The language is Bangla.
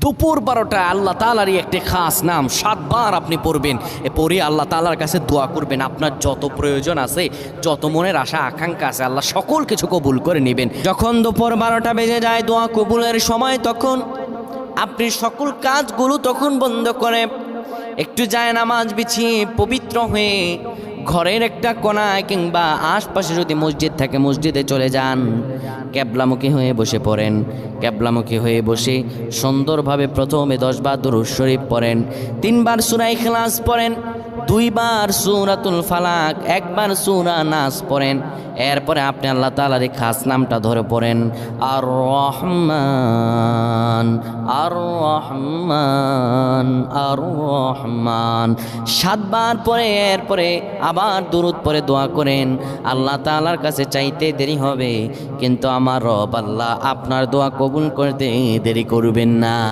দুপুর 12টায় আল্লাহ তাআলারই একটি খাস নাম 7 বার আপনি পড়বেন। পড়ে আল্লাহ তাআলার কাছে দোয়া করবেন। আপনার যত প্রয়োজন আছে, যত মনের আশা আকাঙ্ক্ষা আছে, আল্লাহ সকল কিছু কবুল করে নেবেন। যখন দুপুর 12টা বেজে যায়, দোয়া কবুলের সময়, তখন আপনি সকল কাজগুলো তখন বন্ধ করে একটু যায় নামাজ বিছিয়ে পবিত্র হয়ে ঘরের একটা কোনায় কিংবা আশপাশে যদি মসজিদ থাকে মসজিদে চলে যান। ক্যাবলামুখী হয়ে বসে পড়েন। ক্যাবলামুখী হয়ে বসে সুন্দরভাবে প্রথমে 10 বার দুরূদ শরীফ পড়েন, 3 বার সূরা ইখলাস পড়েন, 2 বার সূরাতুল ফালাক, 1 বার সূরা নাস পড়েন। এরপরে আপনি আল্লাহ তাআলার এই খাস নামটা ধরে পড়েন, আর রহমান আর রহমান আর রহমান 7 বার পরে এরপরে আবার দুরূদ পড়ে দোয়া করেন। আল্লাহ তাআলার কাছে চাইতে দেরি হবে, কিন্তু আমার রব আল্লাহ আপনার দোয়া কবুল করতে দেরি করবেন না।